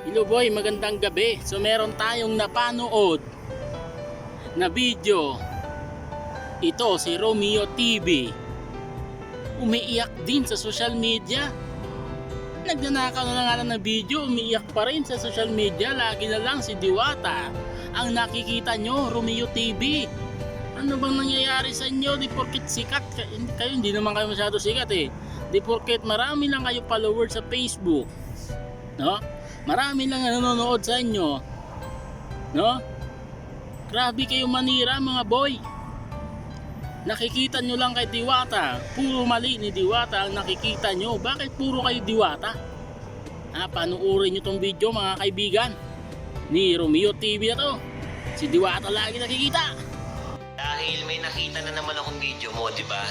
Hello boy, magandang gabi. So meron tayong napanood na video. Ito si Romeo TV. Umiiyak din sa social media. Nagnanakaw na nga lang ng video, umiiyak pa rin sa social media. Lagi na lang si Diwata ang nakikita nyo, Romeo TV. Ano bang nangyayari sa inyo? Di porket sikat kayo, hindi naman kayo masyado sikat eh. Di porket marami lang kayo followers sa Facebook, no? Marami lang nanonood sa inyo, no? Grabe kayo manira mga boy. Nakikita nyo lang kay Diwata, puro mali ni Diwata ang nakikita nyo. Bakit puro kayo Diwata? Panuorin nyo tong video mga kaibigan ni Romeo TV na to. Si Diwata lagi nakikita. Dahil may nakita na naman akong video mo, di ba?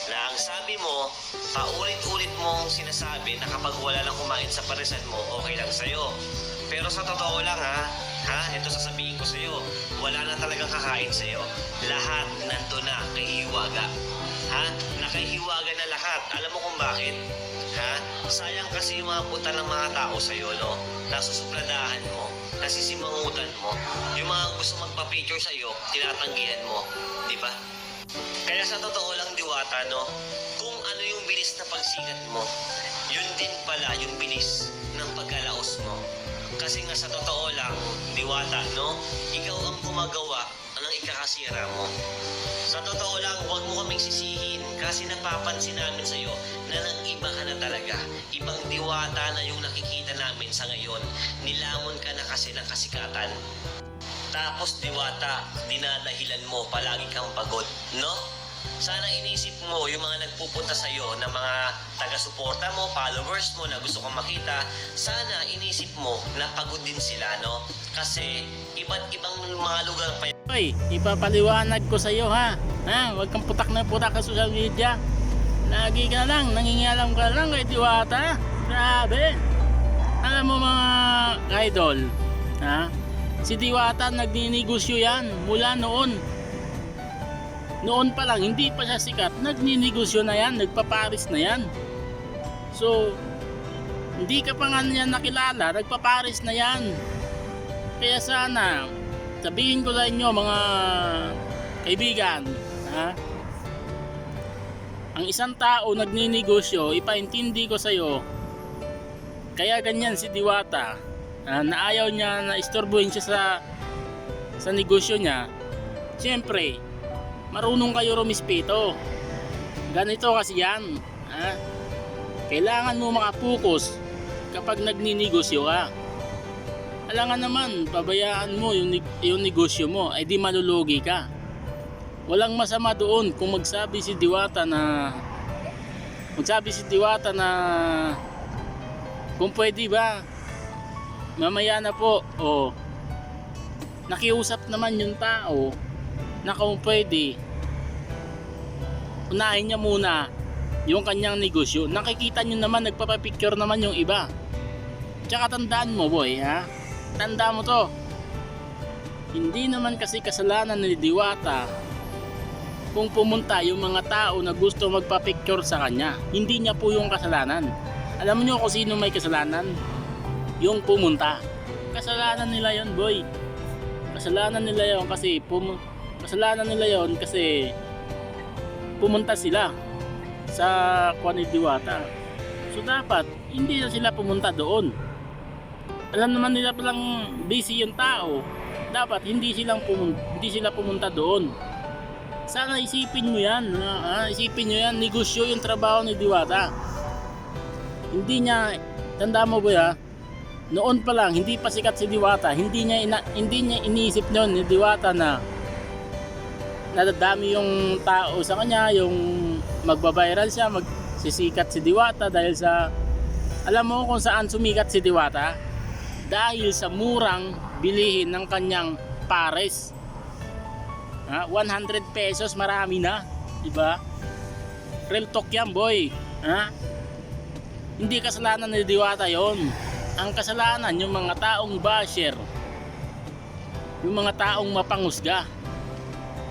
Na ang sabi mo, paulit-ulit mong sinasabi na kapag wala lang kumain sa parisan mo, okay lang sa'yo. Pero sa totoo lang ito sasabihin ko sa'yo, wala na talagang kakain sa'yo. Lahat nandun na kay Hiwaga. Nakahiwaga na lahat. Alam mo kung bakit? Sayang kasi yung mga puta ng mga tao sa'yo, no? Nasusupladahan mo, nasisimangutan mo. Yung mga gusto magpa-picture sa'yo, tinatanggihan mo. Di ba? Kaya sa totoo lang, Diwata, no? Kung ano yung bilis na pagsikat mo, yun din pala yung bilis ng pagkalaos mo. Kasi nga sa totoo lang, Diwata, no? Ikaw ang gumagawa ng ikakasira mo. Sa totoo lang, huwag mo kaming sisihin kasi napapansin namin sa'yo na nag-iba ka na talaga. Ibang Diwata na yung nakikita namin sa ngayon. Nilamon ka na kasi ng kasikatan. Tapos Diwata, dinadahilan mo palagi kang pagod, no? Sana inisip mo yung mga nagpupunta sa'yo na mga taga-suporta mo, followers mo na gusto kong makita. Sana inisip mo na pagod din sila, no? Kasi iba't ibang mga lugar pa. Hoy, ipapaliwanag ko sa iyo huwag kang putak na putak sa social media. Lagi ka lang, nangingialam ka lang kay Diwata. Grabe. Alam mo mga idol, si Diwata nagninegosyo yan mula noon. Noon pa lang, hindi pa siya sikat, nagninegosyo na yan, nagpaparis na yan. So, hindi ka pa nga niya nakilala, nagpaparis na yan. Kaya sana, sabihin ko sa inyo mga kaibigan, ang isang tao nagninegosyo, ipaintindi ko sa iyo, kaya ganyan si Diwata, na ayaw niya na istorbuhin siya sa negosyo niya. Siyempre, marunong kayo rumispeto. Ganito kasi yan. Kailangan mo makapokus kapag nagninegosyo ka. Alangan naman, pabayaan mo yung negosyo mo, ay di malulugi ka. Walang masama doon kung magsabi si Diwata na kung pwede ba, mamaya na po, nakiusap naman yung tao na kung pwede, unahin niya muna yung kanyang negosyo. Nakikita nyo naman, nagpapapicture naman yung iba. Tsaka tandaan mo boy, tanda mo to, hindi naman kasi kasalanan ni Diwata kung pumunta yung mga tao na gusto magpapicture sa kanya. Hindi niya po yung kasalanan. Alam niyo kung sino may kasalanan? Yung pumunta. Kasalanan nila yon boy. Kasalanan nila yon kasi pumunta sila sa kuwan ni Diwata. So dapat hindi na sila pumunta doon. Alam naman nila palang busy yung tao. Dapat hindi sila pumunta doon. Sana isipin mo yan, isipin nyo yan, negosyo yung trabaho ni Diwata. Hindi niya, tanda mo boy noon pa lang, hindi pa sikat si Diwata, hindi niya iniisip noon ni Diwata na nadadami yung tao sa kanya, yung magbabiral siya, magsisikat si Diwata dahil sa, alam mo kung saan sumikat si Diwata? Dahil sa murang bilihin ng kanyang pares. 100 pesos, marami na, diba? Real talk yan boy. Hindi kasalanan ni Diwata yon. Ang kasalanan yung mga taong basher, yung mga taong mapangusga,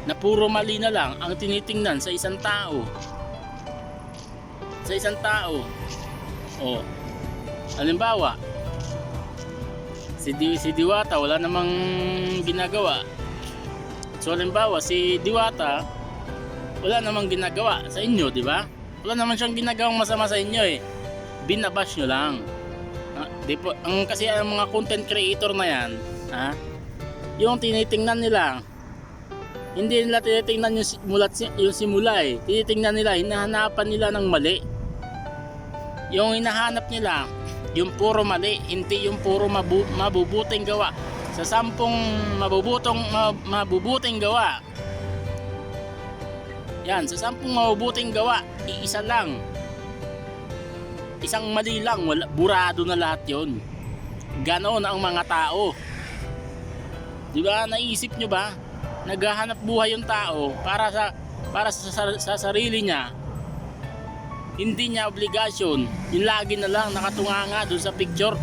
na puro mali na lang ang tinitingnan sa isang tao. Halimbawa, Si Diwata wala namang ginagawa. So halimbawa si Diwata wala namang ginagawa sa inyo, di ba? Wala naman siyang ginagawang masama sa inyo eh. Binabash nyo lang. Di po, kasi ang mga content creator na yan, yung tinitingnan nila, hindi nila tinitingnan yung simula eh. Tinitingnan nila, hinahanapan nila ng mali. Yung hinahanap nila, yung puro mali, hindi yung puro mabubuting gawa. Sa 10 mabubuting gawa, yan, sa 10 mabubuting gawa, iisa lang, isang mali lang, burado na lahat yon. Ganon ang mga tao. Diba, naisip nyo ba? Naghahanap buhay yung tao para sa sarili niya. Hindi niya obligasyon. Yung lagi na lang nakatunganga doon sa picture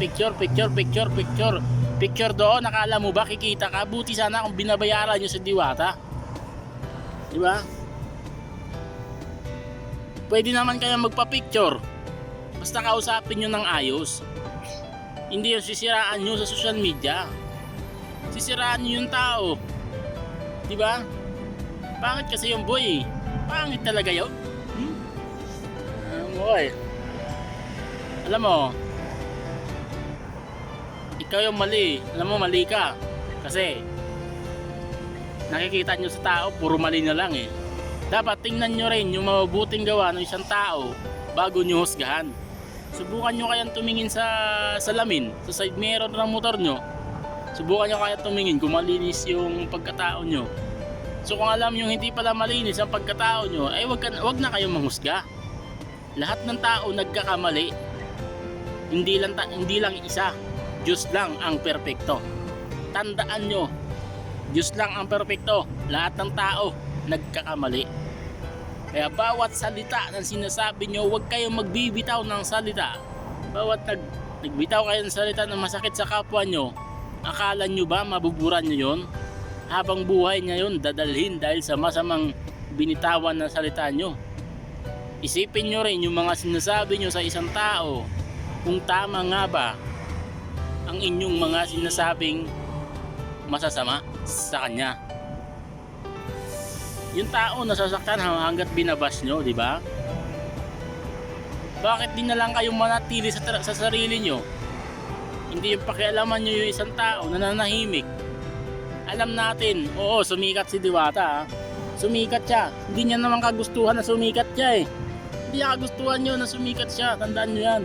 doon. Nakala mo ba kikita ka? Buti sana kung binabayaran nyo sa Diwata. Diba? Pwede naman kayo magpa-picture. Basta kausapin nyo ng ayos. Hindi yung sisiraan nyo sa social media. Sisiraan nyo yung tao. Diba? Pangit kasi yung boy. Pangit talaga yun. Boy. Alam mo, ikaw yung mali. Alam mo, mali ka. Kasi nakikita nyo sa tao, puro mali na lang eh. Dapat tingnan nyo rin yung mabubuting gawa ng isang tao bago nyo husgahan. Subukan nyo kayang tumingin sa salamin, sa side mirror ng motor nyo. Subukan nyo kayang tumingin kung malinis yung pagkatao nyo. So kung alam nyo hindi pala malinis ang pagkatao nyo, ay wag na kayong manghusga. Lahat ng tao nagkakamali. Hindi lang isa. Diyos lang ang perpekto. Tandaan nyo, Diyos lang ang perpekto. Lahat ng tao nagkakamali. Kaya bawat salita ng sinasabi nyo, huwag kayong magbibitaw ng salita. Bawat nagbitaw kayo ng salita na masakit sa kapwa nyo, akala nyo ba mabuburan nyo yun? Habang buhay niya yun dadalhin dahil sa masamang binitawan na salita nyo. Isipin nyo rin yung mga sinasabi nyo sa isang tao, kung tama nga ba ang inyong mga sinasabing masasama sa kanya. Yung tao nasasaktan hanggat binabash nyo, di ba? Bakit di na lang kayong manatili sa sarili nyo? Hindi yung pakialaman nyo yung isang tao na nanahimik. Alam natin, oo, sumikat si Diwata. Sumikat siya. Hindi niya naman kagustuhan na sumikat siya eh. Hindi niya kagustuhan nyo na sumikat siya. Tandaan nyo yan.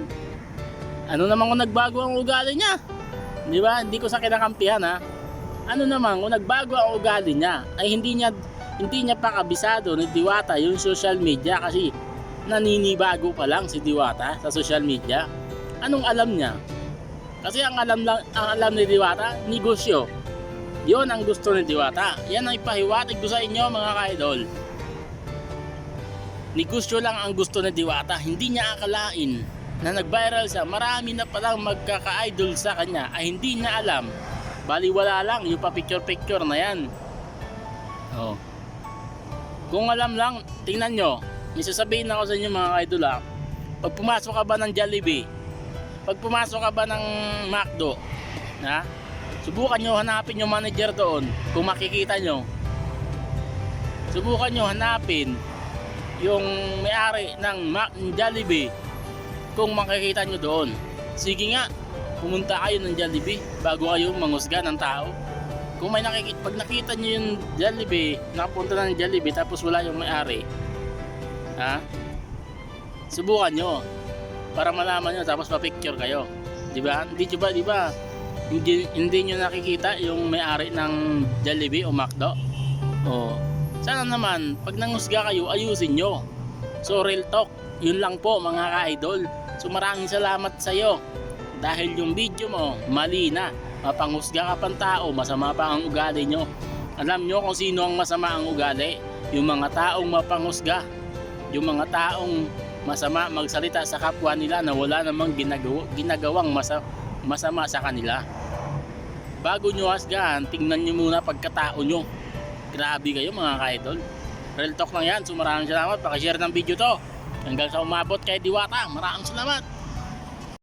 Ano naman kung nagbago ang ugali niya? Di ba? Hindi ko sa kinakampihan ha. Ano naman kung nagbago ang ugali niya ay hindi niya pa kabisado ni Diwata yung social media kasi naninibago pa lang si Diwata sa social media. Anong alam niya? Kasi ang alam ni Diwata, negosyo. Yun ang gusto ni Diwata. Yan ang ipahiwatig ko sa inyo mga ka-idol. Negosyo lang ang gusto ni Diwata. Hindi niya akalain na nag-viral siya. Marami na palang magkaka-idol sa kanya ay hindi niya alam. Baliwala lang yung pa-picture-picture na yan. Oh. Kung alam lang, tingnan nyo. May sasabihin ako sa inyo mga ka-idol ha. Pag pumasok ka ba ng Jollibee, pag pumasok ka ba ng McDo, ha? Subukan nyo hanapin yung manager doon kung makikita nyo. Subukan nyo hanapin yung may-ari ng Jollibee kung makikita nyo doon. Sige nga, pumunta kayo ng Jollibee bago kayo manghusga ng tao. Kung may pag nakita nyo yung Jollibee, nakapunta na ng Jollibee tapos wala yung may-ari, ha? Subukan nyo para malaman nyo tapos pa-picture kayo. Diba? Diba? Hindi nyo nakikita yung may-ari ng Jollibee o McDo. O, sana naman pag nanghusga kayo ayusin nyo. So real talk, yun lang po mga ka-idol. So maraming salamat sa iyo dahil yung video mo mali na, mapanghusga ka pang tao, masama pa ang ugali nyo. Alam nyo kung sino ang masama ang ugali? Yung mga taong mapanghusga, yung mga taong masama magsalita sa kapwa nila na wala namang ginagawang masama sa kanila. Bago nyo hasgahan, tingnan nyo muna pagkatao nyo. Grabe kayo mga ka-idol. Real talk lang yan. So maraming salamat. Pakishare ng video to hanggang sa umabot kay Diwata. Maraming salamat.